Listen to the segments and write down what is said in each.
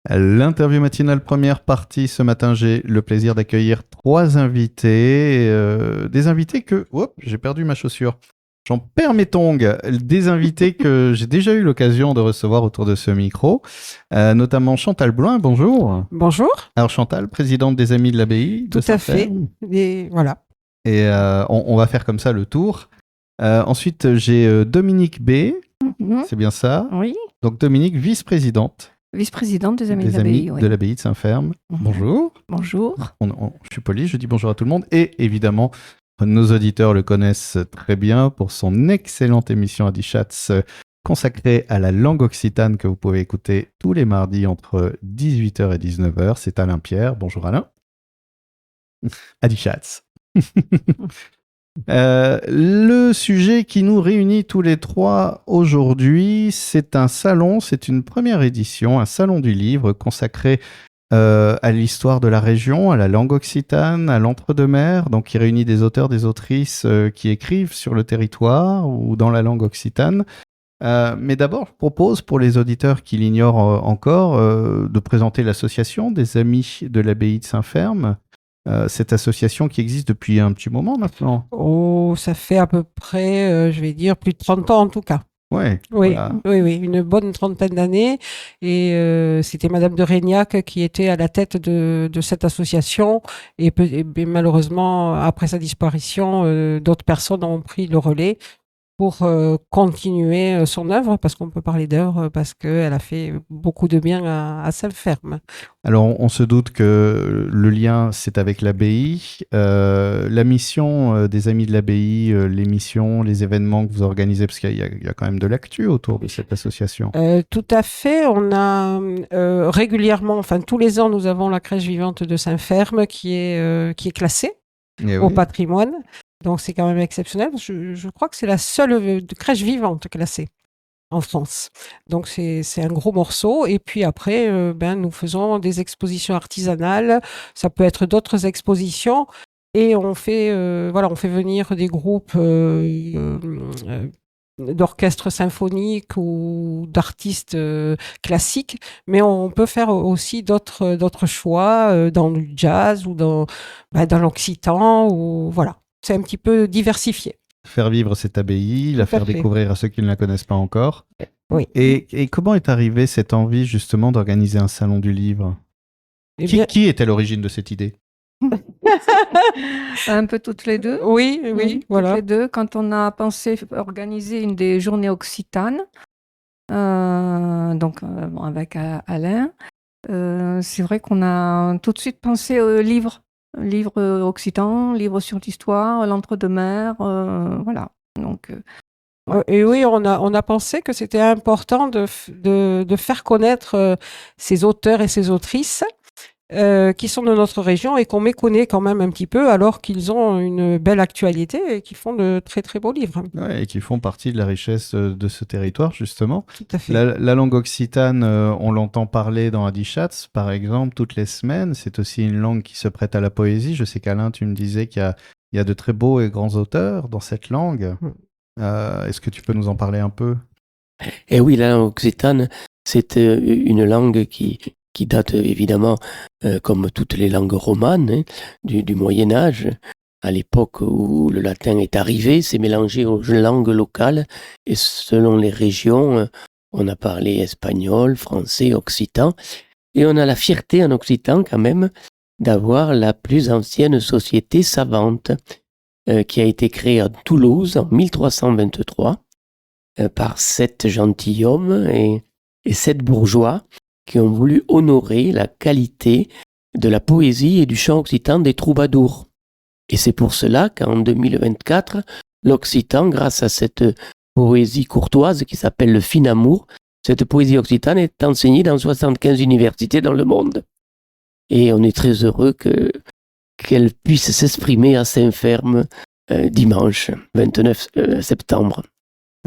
L'interview matinale première partie. Ce matin, j'ai le plaisir d'accueillir 3 invités. Des invités que... Hop, j'ai perdu ma chaussure. J'en perds mes tongs. Des invités que j'ai déjà eu l'occasion de recevoir autour de ce micro. Notamment Chantal Bloin, bonjour. Bonjour. Alors Chantal, présidente des Amis de l'Abbaye. Tout à fait. Et voilà. Et on va faire comme ça le tour. Ensuite, j'ai Dominique B. C'est bien ça? Oui. Donc Dominique, vice-présidente. Vice-présidente des Amis de Des l'Abbaye. Amis Oui. de l'Abbaye de Saint-Ferme. Bonjour. Bonjour. Je suis poli, je dis bonjour à tout le monde. Et évidemment, nos auditeurs le connaissent très bien pour son excellente émission Adichatz consacrée à la langue occitane que vous pouvez écouter tous les mardis entre 18h et 19h. C'est Alain Pierre. Bonjour Alain. Adichatz. Le sujet qui nous réunit tous les trois aujourd'hui, c'est un salon, c'est une première édition, un salon du livre consacré à l'histoire de la région, à la langue occitane, à l'entre-deux-mers, donc qui réunit des auteurs, des autrices qui écrivent sur le territoire ou dans la langue occitane. Mais d'abord, je propose pour les auditeurs qui l'ignorent encore de présenter l'association des Amis de l'Abbaye de Saint-Ferme. Cette association qui existe depuis un petit moment maintenant. Oh, ça fait à peu près, je vais dire, plus de 30 ans en tout cas. Ouais, Oui, voilà. oui, une bonne trentaine d'années. Et c'était Madame de Régnac qui était à la tête de cette association. Et malheureusement, après sa disparition, d'autres personnes ont pris le relais pour continuer son œuvre, parce qu'on peut parler d'œuvre, parce qu'elle a fait beaucoup de bien à Saint-Ferme. Alors, on se doute que le lien, c'est avec l'abbaye. La mission des Amis de l'Abbaye, les missions, les événements que vous organisez, parce qu'il y a quand même de l'actu autour de cette association. Tout à fait. On a régulièrement, enfin tous les ans, nous avons la crèche vivante de Saint-Ferme qui est classée au patrimoine. Donc c'est quand même exceptionnel. Je crois que c'est la seule crèche vivante classée en France. Donc c'est un gros morceau. Et puis après, nous faisons des expositions artisanales. Ça peut être d'autres expositions. Et on fait venir des groupes d'orchestres symphoniques ou d'artistes classiques. Mais on peut faire aussi d'autres choix dans le jazz ou dans l'occitan. Ou voilà. C'est un petit peu diversifié. Faire vivre cette abbaye, la faire découvrir à ceux qui ne la connaissent pas encore. Oui. Et comment est arrivée cette envie justement d'organiser un salon du livre ? Qui est à l'origine de cette idée ? Un peu toutes les deux. Oui, voilà. Toutes les deux, quand on a pensé organiser une des journées occitanes, avec Alain, c'est vrai qu'on a tout de suite pensé au livre. Livre occitan, livre sur l'histoire, l'entre-deux-mers, voilà. Donc, et oui, on a pensé que c'était important de faire connaître ces auteurs et ces autrices qui sont de notre région et qu'on méconnaît quand même un petit peu, alors qu'ils ont une belle actualité et qui font de très très beaux livres. Ouais, et qui font partie de la richesse de ce territoire, justement. Tout à fait. La langue occitane, on l'entend parler dans Adichatz, par exemple, toutes les semaines. C'est aussi une langue qui se prête à la poésie. Je sais qu'Alain, tu me disais qu'il y a de très beaux et grands auteurs dans cette langue. Est-ce que tu peux nous en parler un peu ? Eh oui, la langue occitane, c'est une langue qui date évidemment, comme toutes les langues romanes, du Moyen-Âge. À l'époque où le latin est arrivé, c'est mélangé aux langues locales, et selon les régions, on a parlé espagnol, français, occitan, et on a la fierté en occitan quand même d'avoir la plus ancienne société savante, qui a été créée à Toulouse en 1323 par 7 gentilshommes et 7 bourgeois qui ont voulu honorer la qualité de la poésie et du chant occitan des troubadours. Et c'est pour cela qu'en 2024, l'occitan, grâce à cette poésie courtoise qui s'appelle le fin amour, cette poésie occitane est enseignée dans 75 universités dans le monde. Et on est très heureux qu'elle puisse s'exprimer à Saint-Ferme dimanche 29 septembre.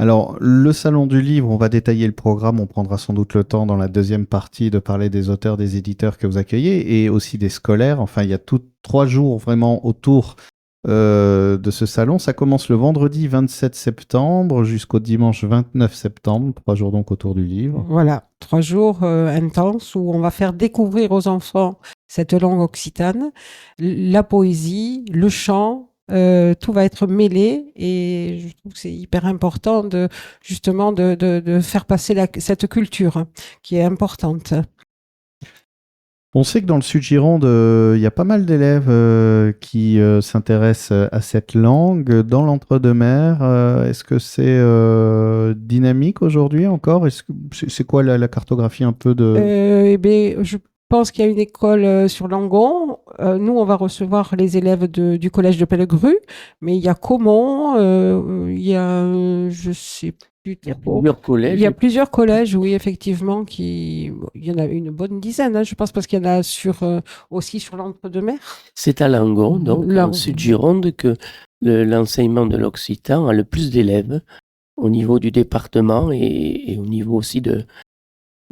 Alors, le Salon du Livre, on va détailler le programme, on prendra sans doute le temps dans la deuxième partie de parler des auteurs, des éditeurs que vous accueillez et aussi des scolaires. Enfin, il y a 3 jours vraiment autour de ce salon. Ça commence le vendredi 27 septembre jusqu'au dimanche 29 septembre, 3 jours donc autour du livre. Voilà, 3 jours intenses où on va faire découvrir aux enfants cette langue occitane, la poésie, le chant, tout va être mêlé et je trouve que c'est hyper important justement de faire passer cette culture qui est importante. On sait que dans le Sud-Gironde, il y a pas mal d'élèves qui s'intéressent à cette langue. Dans l'Entre-deux-Mers, est-ce que c'est dynamique aujourd'hui encore? C'est quoi la cartographie un peu de... Je pense qu'il y a une école sur Langon. Nous, on va recevoir les élèves du collège de Pellegru, mais il y a Caumont, il y a, je sais plus. Il y a plusieurs collèges. Il y a plusieurs collèges, oui, effectivement, il y en a une bonne dizaine, hein, je pense, parce qu'il y en a aussi sur l'Entre-deux-Mers. C'est à Langon, donc, en Sud-Gironde, que l'enseignement de l'occitan a le plus d'élèves au niveau du département et au niveau aussi de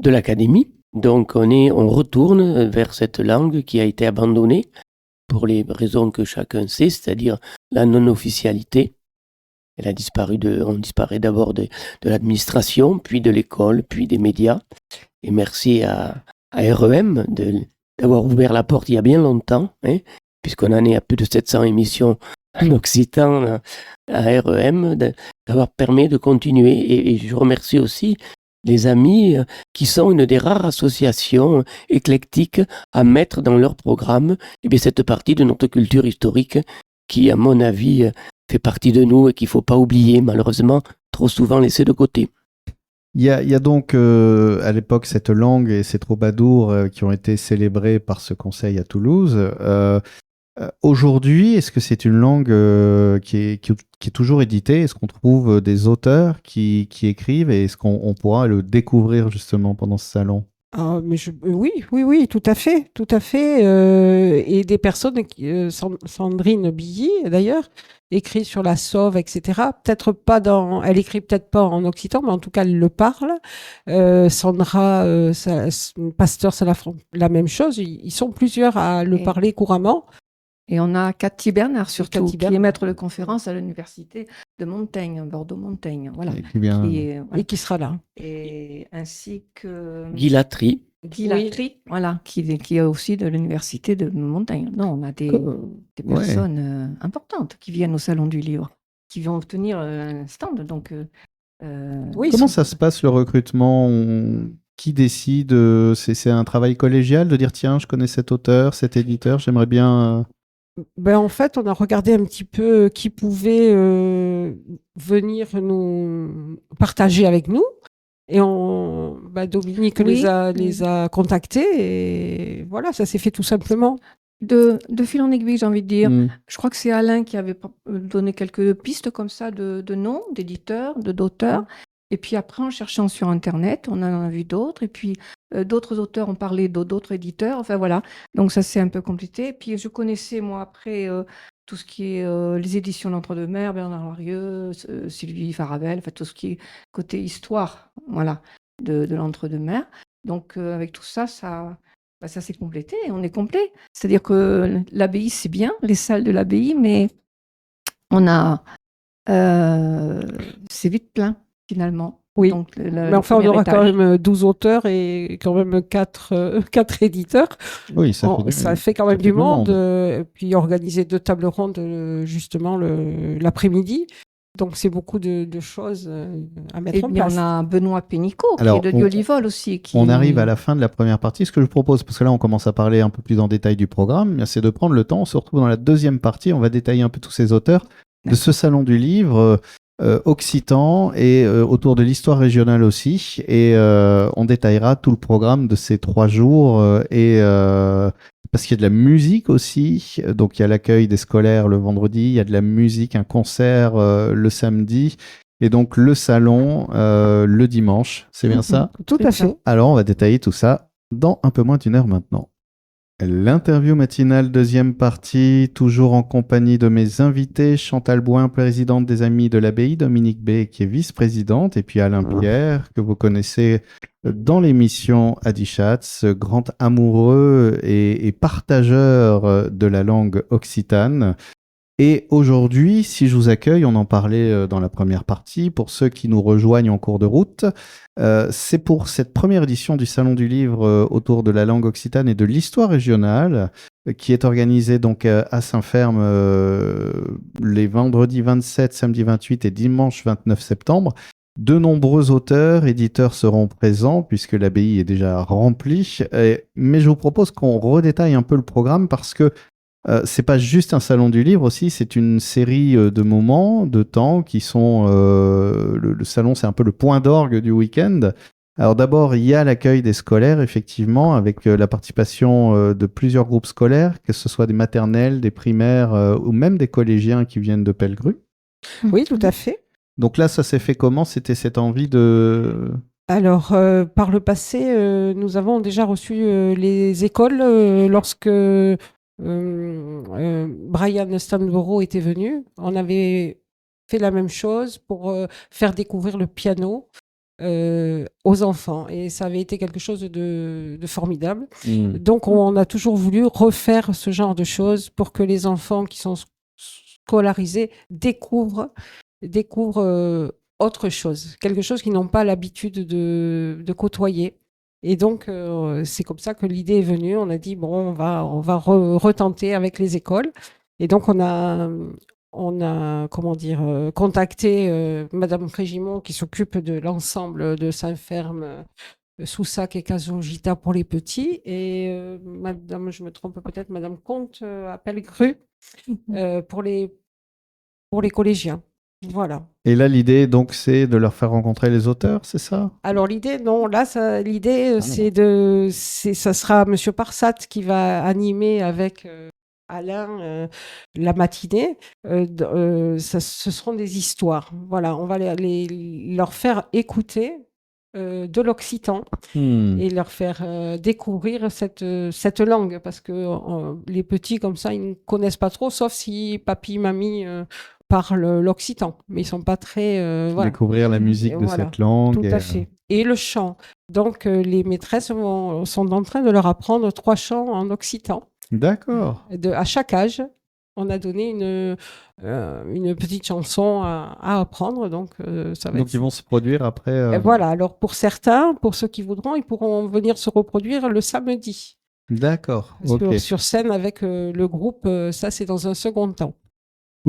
l'académie. Donc, on retourne vers cette langue qui a été abandonnée pour les raisons que chacun sait, c'est-à-dire la non-officialité. On disparaît d'abord de l'administration, puis de l'école, puis des médias. Et merci à REM d'avoir ouvert la porte il y a bien longtemps, hein, puisqu'on en est à plus de 700 émissions en occitan à REM, d'avoir permis de continuer. Et je remercie aussi les amis qui sont une des rares associations éclectiques à mettre dans leur programme cette partie de notre culture historique qui, à mon avis, fait partie de nous et qu'il ne faut pas oublier, malheureusement, trop souvent laissé de côté. Il y a donc à l'époque cette langue et ces troubadours qui ont été célébrés par ce conseil à Toulouse. Aujourd'hui, est-ce que c'est une langue qui est toujours éditée? Est-ce qu'on trouve des auteurs qui écrivent et est-ce qu'on pourra le découvrir justement pendant ce salon? Oui, tout à fait. Et des personnes, Sandrine Billy d'ailleurs, écrit sur la Sauve, etc. Elle écrit peut-être pas en occitan, mais en tout cas elle le parle. Sandra Pasteur, c'est la même chose. Ils sont plusieurs à le parler couramment. Et on a Cathy Bernard surtout, qui est maître de conférence à l'université de Montaigne, Bordeaux-Montaigne. Voilà. Et qui sera là. Et ainsi que Guy Latry. Voilà, qui est aussi de l'université de Montaigne. Non, on a des personnes importantes qui viennent au Salon du Livre, qui vont obtenir un stand. Donc, comment ça se passe le recrutement? Qui décide? C'est un travail collégial de dire tiens, je connais cet auteur, cet éditeur, j'aimerais bien... En fait, on a regardé un petit peu qui pouvait venir nous partager avec nous. Et Dominique les a contactés et voilà, ça s'est fait tout simplement. De fil en aiguille, j'ai envie de dire. Je crois que c'est Alain qui avait donné quelques pistes comme ça de noms, d'éditeurs, d'auteurs. Et puis après, en cherchant sur Internet, on en a vu d'autres. Et puis d'autres auteurs ont parlé d'autres éditeurs. Enfin voilà, donc ça s'est un peu complété. Et puis je connaissais, moi, après... tout ce qui est les éditions L'Entre-deux-Mers, Bernard Larieux, Sylvie Faravel, enfin tout ce qui est côté histoire, voilà, de L'Entre-deux-Mers. Donc avec tout ça, ça s'est complété, on est complet. C'est-à-dire que l'abbaye, c'est bien, les salles de l'abbaye, mais c'est vite plein, finalement. Oui, mais enfin, on aura quand même 12 auteurs et quand même 4 éditeurs. Oui, ça fait quand même du monde. Puis organiser 2 tables rondes, justement, l'après-midi. Donc, c'est beaucoup de choses à mettre en place. Et on a Benoît Pénicaud, qui est de Diolivol aussi. On arrive à la fin de la première partie. Ce que je propose, parce que là, on commence à parler un peu plus en détail du programme, c'est de prendre le temps. On se retrouve dans la deuxième partie. On va détailler un peu tous ces auteurs de ce salon du livre. Occitan et autour de l'histoire régionale aussi, et on détaillera tout le programme de ces 3 jours parce qu'il y a de la musique aussi, donc il y a l'accueil des scolaires le vendredi, il y a de la musique, un concert le samedi et donc le salon le dimanche, c'est bien ça? Tout à fait. Alors on va détailler tout ça dans un peu moins d'1 heure maintenant. L'interview matinale, deuxième partie, toujours en compagnie de mes invités, Chantal Bouin, présidente des Amis de l'Abbaye, Dominique B, qui est vice-présidente, et puis Alain Pierre, que vous connaissez dans l'émission Adichatz, grand amoureux et partageur de la langue occitane. Et aujourd'hui, si je vous accueille, on en parlait dans la première partie, pour ceux qui nous rejoignent en cours de route, c'est pour cette première édition du Salon du Livre autour de la langue occitane et de l'histoire régionale, qui est organisée donc à Saint-Ferme les vendredis 27, samedi 28 et dimanche 29 septembre. De nombreux auteurs, éditeurs seront présents puisque l'abbaye est déjà remplie. Mais je vous propose qu'on redétaille un peu le programme parce que c'est pas juste un salon du livre aussi, c'est une série de moments, de temps qui sont... le salon, c'est un peu le point d'orgue du week-end. Alors d'abord, il y a l'accueil des scolaires, effectivement, avec la participation de plusieurs groupes scolaires, que ce soit des maternelles, des primaires ou même des collégiens qui viennent de Pellegru. Oui, tout à fait. Donc là, ça s'est fait comment? C'était cette envie de... Alors, par le passé, nous avons déjà reçu les écoles lorsque Brian Stanborough était venu. On avait fait la même chose pour faire découvrir le piano aux enfants. Et ça avait été quelque chose de formidable. Donc, on a toujours voulu refaire ce genre de choses pour que les enfants qui sont scolarisés découvrent autre chose, quelque chose qu'ils n'ont pas l'habitude de côtoyer. Et donc, c'est comme ça que l'idée est venue. On a dit, bon, on va retenter avec les écoles. Et donc, on a contacté Madame Crégimont qui s'occupe de l'ensemble de Saint-Ferme, Soussac et Cazogita pour les petits. Et Madame, je me trompe peut-être, Madame Comte à Pellegru pour les collégiens. Voilà. Et là, l'idée, donc, c'est de leur faire rencontrer les auteurs, c'est ça? Alors, l'idée, non, là, ça sera Monsieur Parsat qui va animer avec Alain la matinée. Ce seront des histoires. Voilà, on va leur faire écouter de l'occitan et leur faire découvrir cette langue parce que les petits, comme ça, ils ne connaissent pas trop, sauf si papy, mamie... parlent l'occitan, mais ils ne sont pas très... voilà. Découvrir la musique de cette langue. Tout à fait. Et le chant. Donc, les maîtresses sont en train de leur apprendre 3 chants en occitan. D'accord. À chaque âge, on a donné une petite chanson à apprendre. Donc, ils vont se produire après... Voilà. Alors, pour certains, pour ceux qui voudront, ils pourront venir se reproduire le samedi. D'accord. Sur scène avec le groupe. Ça, c'est dans un second temps.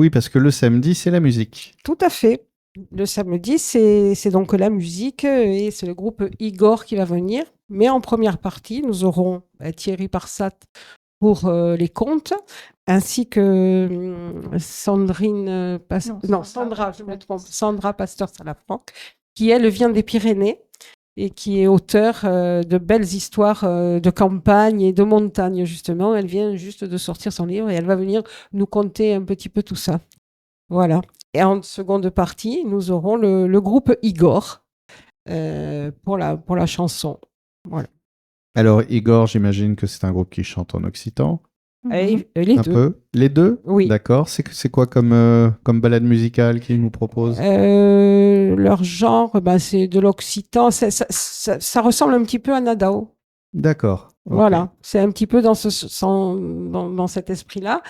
Oui, parce que le samedi, c'est la musique. Tout à fait. Le samedi, c'est donc la musique et c'est le groupe Igor qui va venir. Mais en première partie, nous aurons Thierry Parsat pour les contes, ainsi que Sandra, je me trompe, Sandra Pasteur-Salafranc, qui, elle, vient des Pyrénées et qui est auteure de belles histoires de campagne et de montagne, justement. Elle vient juste de sortir son livre et elle va venir nous conter un petit peu tout ça. Voilà. Et en seconde partie, nous aurons le groupe Igor pour la chanson. Voilà. Alors, Igor, j'imagine que c'est un groupe qui chante en occitan. Les un deux. Peu. Les deux? Oui. D'accord. C'est quoi comme balade musicale qu'ils nous proposent? Leur genre, c'est de l'occitan. Ça ressemble un petit peu à Nadao. D'accord. Okay. Voilà. C'est un petit peu dans cet esprit-là.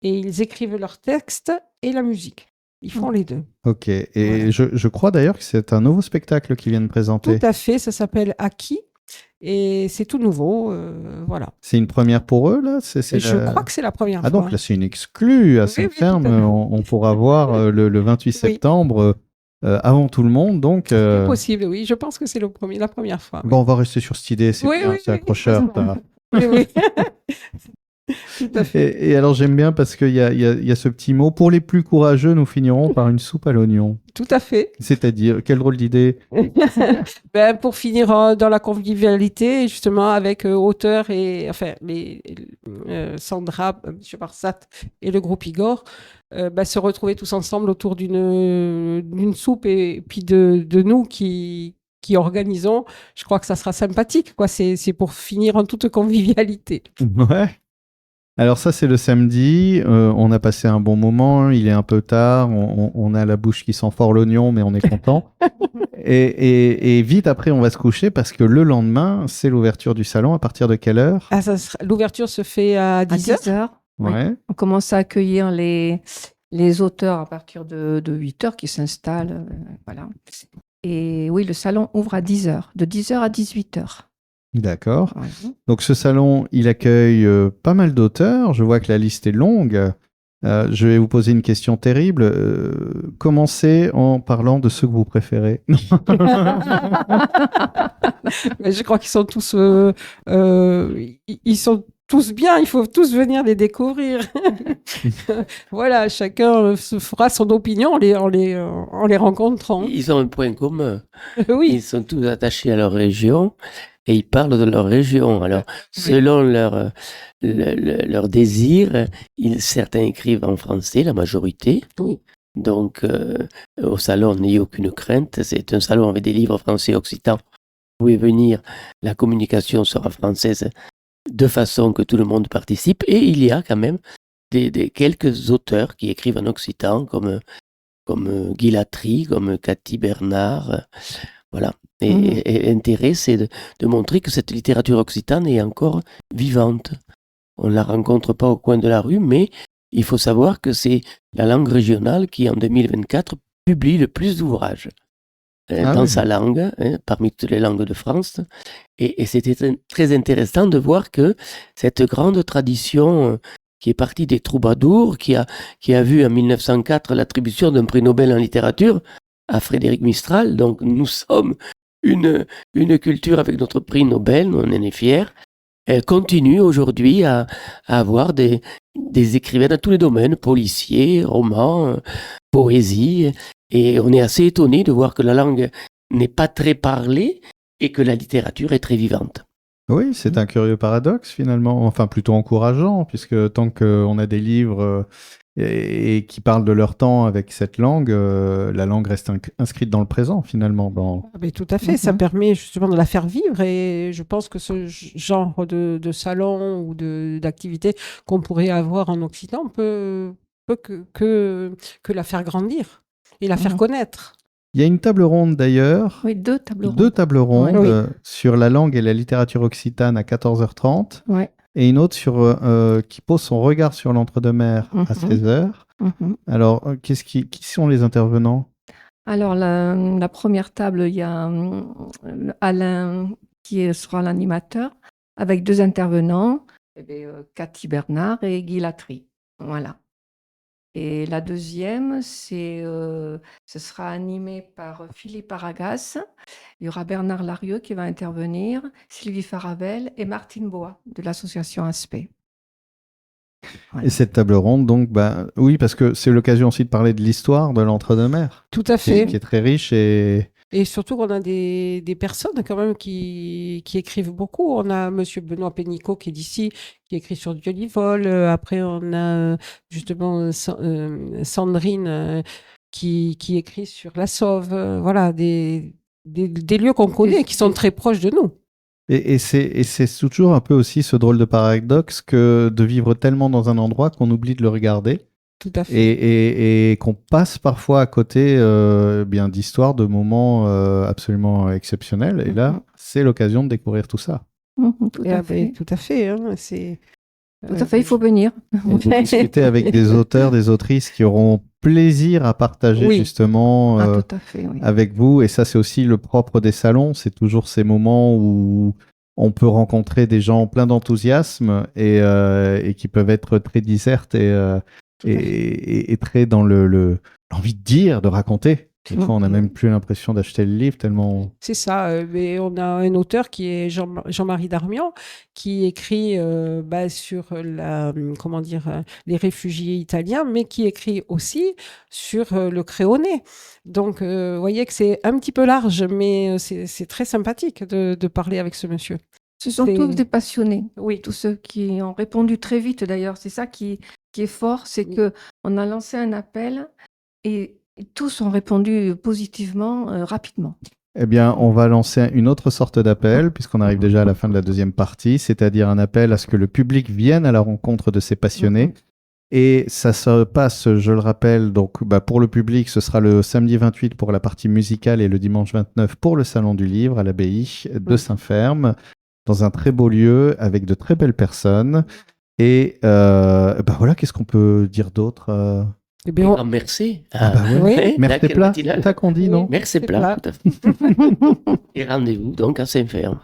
Et ils écrivent leur texte et la musique. Ils font les deux. Ok. Et voilà. Je crois d'ailleurs que c'est un nouveau spectacle qu'ils viennent présenter. Tout à fait. Ça s'appelle Aki. Et c'est tout nouveau, voilà. C'est une première pour eux, là? Je crois que c'est la première fois. Ah, donc là, c'est une exclue à Saint-Ferme. On pourra voir le 28 septembre avant tout le monde. Donc, c'est possible, oui. Je pense que c'est la première fois. Bon, on va rester sur cette idée. C'est accrocheur. Oui. Tout à fait. Et alors, j'aime bien parce qu'il y a ce petit mot. Pour les plus courageux, nous finirons par une soupe à l'oignon. Tout à fait. C'est-à-dire, quelle drôle d'idée. Pour finir dans la convivialité, justement, avec auteur et Sandra, M. Parsat et le groupe Igor, se retrouver tous ensemble autour d'une soupe et puis de nous qui organisons. Je crois que ça sera sympathique, quoi. C'est pour finir en toute convivialité. Ouais. Alors ça, c'est le samedi. On a passé un bon moment. Il est un peu tard. On a la bouche qui sent fort l'oignon, mais on est content. et vite après, on va se coucher parce que le lendemain, c'est l'ouverture du salon. À partir de quelle heure? L'ouverture se fait à 10h. Ouais. On commence à accueillir les auteurs à partir de 8 heures qui s'installent. Voilà. Et oui, le salon ouvre à 10 heures, de 10 heures à 18 heures. D'accord. Ouais. Donc ce salon, il accueille pas mal d'auteurs. Je vois que la liste est longue. Je vais vous poser une question terrible. Commencez en parlant de ceux que vous préférez. Mais je crois qu'ils sont tous, ils sont tous bien. Il faut tous venir les découvrir. Voilà, chacun se fera son opinion en les rencontrant. Ils ont un point commun. Oui. Ils sont tous attachés à leur région et ils parlent de leur région. Alors, selon leur désir, certains écrivent en français, la majorité. Oui. Donc, au salon, n'ayez aucune crainte. C'est un salon avec des livres français occitans. Vous pouvez venir, la communication sera française de façon que tout le monde participe. Et il y a quand même quelques auteurs qui écrivent en occitan, comme Guy Latry, comme Cathy Bernard. Voilà. Et l'intérêt, c'est de montrer que cette littérature occitane est encore vivante. On ne la rencontre pas au coin de la rue, mais il faut savoir que c'est la langue régionale qui, en 2024, publie le plus d'ouvrages dans sa langue, parmi toutes les langues de France. Et c'était très intéressant de voir que cette grande tradition qui est partie des troubadours, qui a vu en 1904 l'attribution d'un prix Nobel en littérature à Frédéric Mistral. Donc nous sommes une culture avec notre prix Nobel, on en est fiers. Elle continue aujourd'hui à avoir des écrivains dans tous les domaines, policiers, romans, poésie. Et on est assez étonné de voir que la langue n'est pas très parlée et que la littérature est très vivante. Oui, c'est un curieux paradoxe finalement, enfin plutôt encourageant, puisque tant qu'on a des livres et qui parlent de leur temps avec cette langue, la langue reste inscrite dans le présent finalement. Mais tout à fait, ça permet justement de la faire vivre et je pense que ce genre de salon ou d'activité qu'on pourrait avoir en Occident peut que la faire grandir et la faire connaître. Il y a une table ronde d'ailleurs. Oui, deux tables rondes. Deux tables rondes sur la langue et la littérature occitane à 14h30. Ouais. Et une autre qui pose son regard sur l'entre-deux-mers à 16h. Alors, qui sont les intervenants? Alors, la première table, il y a Alain qui sera l'animateur, avec deux intervenants, Cathy Bernard et Guy Latry. Voilà. Et la deuxième, ce sera animé par Philippe Aragas. Il y aura Bernard Larieux qui va intervenir, Sylvie Faravel et Martine Bois de l'association Aspect. Voilà. Et cette table ronde, donc, oui, parce que c'est l'occasion aussi de parler de l'histoire de l'entre-deux-mers. Tout à fait. Qui est très riche Et surtout qu'on a des personnes quand même qui écrivent beaucoup. On a Monsieur Benoît Pénicaud qui est d'ici, qui écrit sur Diolivol. Après, on a justement Sandrine qui écrit sur la Sauve. Voilà, des lieux qu'on connaît, qui sont très proches de nous. Et c'est toujours un peu aussi ce drôle de paradoxe que de vivre tellement dans un endroit qu'on oublie de le regarder. Tout à fait. Et qu'on passe parfois à côté d'histoires, de moments absolument exceptionnels. Et là, c'est l'occasion de découvrir tout ça. Tout à fait. Tout à fait. Il faut venir. Vous discutez avec des auteurs, des autrices qui auront plaisir à partager justement tout à fait, avec vous. Et ça, c'est aussi le propre des salons. C'est toujours ces moments où on peut rencontrer des gens pleins d'enthousiasme et qui peuvent être très disertes et très dans l'envie de dire, de raconter. Des fois, on n'a même plus l'impression d'acheter le livre tellement... C'est ça. Mais on a un auteur qui est Jean-Marie Darmian, qui écrit sur les réfugiés italiens, mais qui écrit aussi sur le créoné. Donc, vous voyez que c'est un petit peu large, mais c'est très sympathique de parler avec ce monsieur. Ce sont tous des passionnés. Oui. Tous ceux qui ont répondu très vite, d'ailleurs. C'est ça qui est fort, c'est qu'on a lancé un appel et tous ont répondu positivement, rapidement. Eh bien, on va lancer une autre sorte d'appel, puisqu'on arrive déjà à la fin de la deuxième partie, c'est-à-dire un appel à ce que le public vienne à la rencontre de ces passionnés. Et ça se passe, je le rappelle, donc pour le public, ce sera le samedi 28 pour la partie musicale et le dimanche 29 pour le Salon du Livre à l'abbaye de Saint-Ferme, dans un très beau lieu, avec de très belles personnes. Et voilà, qu'est-ce qu'on peut dire d'autre Eh bien, merci. oui. Merci plat, c'est ça qu'on dit, non? Merci plat, tout à fait. Et rendez-vous donc à Saint-Ferme.